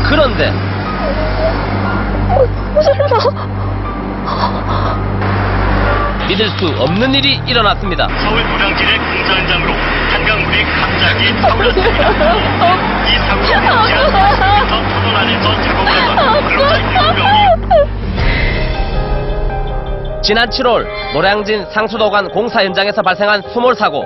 그런데 설마. 믿을 수 없는 일이 일어났습니다. 서울 노량진의 공사 현장으로 한강물이 갑자기 타올랐습니다. 이 사고로 지하철에서 터널 안에서 작업을 하던 근로자 7명이 지난 7월 노량진 상수도관 공사 현장에서 발생한 수몰 사고.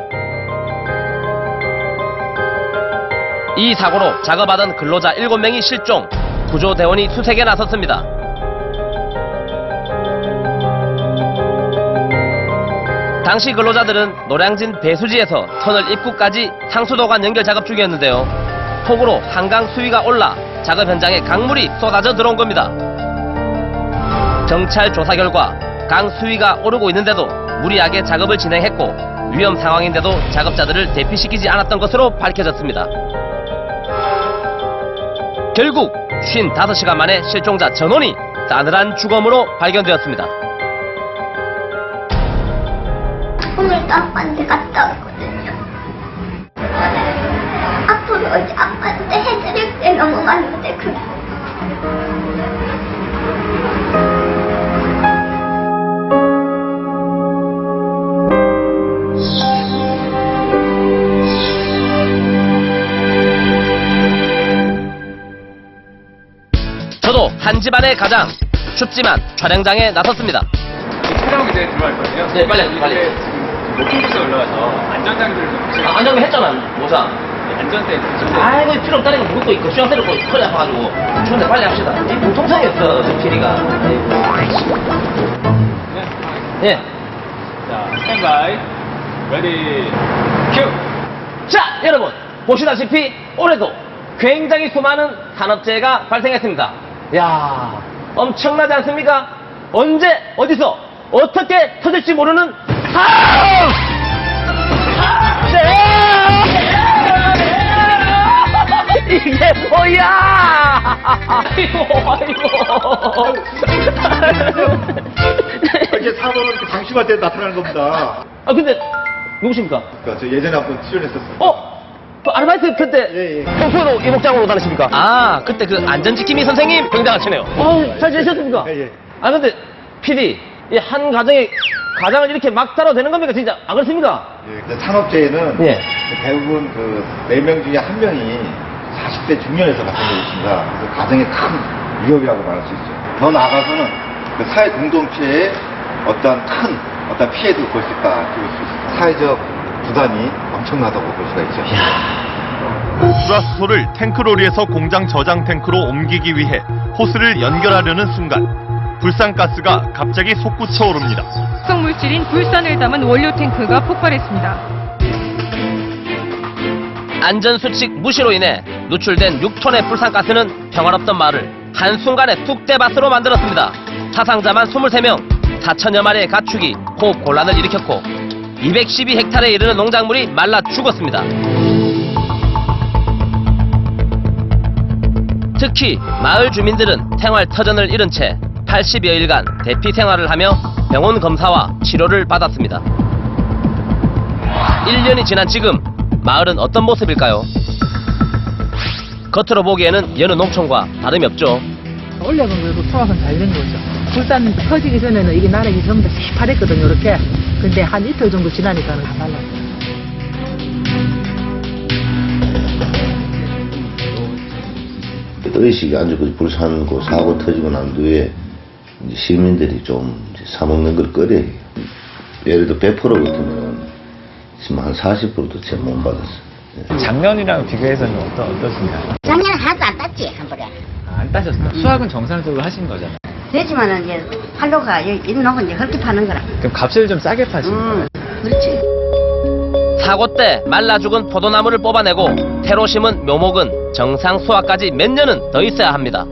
이 사고로 작업하던 근로자 7명이 실종, 구조대원이 수색에 나섰습니다. 당시 근로자들은 노량진 배수지에서 터널 입구까지 상수도관 연결 작업 중이었는데요. 폭우로 한강 수위가 올라 작업 현장에 강물이 쏟아져 들어온 겁니다. 경찰 조사 결과 강 수위가 오르고 있는데도 무리하게 작업을 진행했고 위험 상황인데도 작업자들을 대피시키지 않았던 것으로 밝혀졌습니다. 결국 55시간 만에 실종자 전원이 싸늘한 주검으로 발견되었습니다. 오늘도 아빠한테 갔다 왔거든요. 앞으로 이제 아빠한테 해드릴 게 너무 많은데 그게. 저도 한 집안의 가장 춥지만 촬영장에 나섰습니다. 촬영 이제 들어갈 거예요. 네, 빨리. 높은 곳에 올라가서 안전장비를 좀 보시고 안정비 했잖아, 모자. 안전대 아이고 필요 없다는 거 묻고 있고 수영대로 허리 아파가지고 추운데 빨리 합시다. 이 보통상이었어 저 길이가. 예. 자, 스탠바이 레디 큐. 자 여러분 보시다시피 올해도 굉장히 수많은 산업재해가 발생했습니다. 야 엄청나지 않습니까? 언제 어디서 어떻게 터질지 모르는 이게 뭐야? 아이고. 이게 사고는 이렇게 방심할 때 나타나는 겁니다. 아 근데 누구십니까? 그러니까 저 예전에 한번 출연했었어요. 어? 그 아르바이트 그때 예. 평소에도 이 복장으로 다니십니까? 아 그때 그 안전지킴이 선생님 굉장하시네요. 잘 지내셨습니까? 예. 아 근데 PD 이 한 가정에 가장을 이렇게 막 따라도 되는 겁니까 진짜? 안 그렇습니까? 예. 근데 산업재해는 예. 대부분 그 4명 중에 1명이 40대 중년에서 발생되고 있습니다. 그래서 가정의 큰 위협이라고 말할 수 있죠. 더 나아가서는 그 사회 공동체에 어떤 큰 피해도 볼 수 있다. 볼 수 있습니다. 사회적 부담이 엄청나다고 볼 수가 있죠. 불화수소를 탱크로리에서 공장 저장 탱크로 옮기기 위해 호스를 연결하려는 순간 불산가스가 갑자기 솟구쳐 오릅니다. 독성물질인 불산을 담은 원료 탱크가 폭발했습니다. 안전수칙 무시로 인해 누출된 6톤의 불산가스는 평화롭던 마을을 한순간에 뚝대밭으로 만들었습니다. 사상자만 23명, 4천여 마리의 가축이 호흡 곤란을 일으켰고 212헥타르에 이르는 농작물이 말라 죽었습니다. 특히 마을 주민들은 생활 터전을 잃은 채 80여일간 대피 생활을 하며 병원 검사와 치료를 받았습니다. 1년이 지난 지금 마을은 어떤 모습일까요? 겉으로 보기에는 여느 농촌과 다름이 없죠. 올려본 거고 소화가 잘 된 거죠. 불산 터지기 전에는 이게 나락이 전부 다 시파랬거든요, 이렇게. 근데 한 이틀 정도 지나니까는 다 말랐어요. 의식이 안 좋고 불산 그 사고 터지고 난 뒤에 이제 시민들이 좀 이제 사먹는 걸 꺼려해요. 예를 들어 100% 같으면 지금 한 40%도 채 못 받았어요. 작년이랑 비교해서는 어떻습니까? 작년에 하나도 안 땄지 한 번에. 안 따셨어요? 수확은 정상적으로 하신 거잖아요. 되지만은 이제 팔로가 여기 있는 이제 헐기 파는 거라. 그럼 값을 좀 싸게 파시는 거예요? 그렇지. 사고 때 말라 죽은 포도나무를 뽑아내고 새로 심은 묘목은 정상 수확까지 몇 년은 더 있어야 합니다.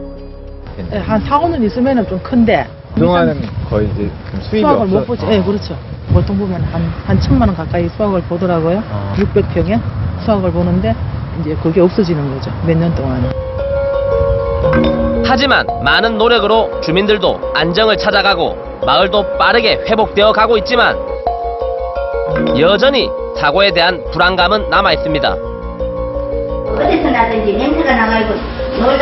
네, 한 4, 5년 있으면은 좀 큰데. 그동안은 거의 이제 수입이 수확을 못 보죠. 예, 그렇죠. 보통 보면 한 1,000만 원 가까이 수확을 보더라고요. 600평에 수확을 보는데 이제 그게 없어지는 거죠. 몇 년 동안은. 하지만 많은 노력으로 주민들도 안정을 찾아가고 마을도 빠르게 회복되어 가고 있지만 여전히 사고에 대한 불안감은 남아 있습니다. 어디서 나든지 냄새가 나가지고 놀다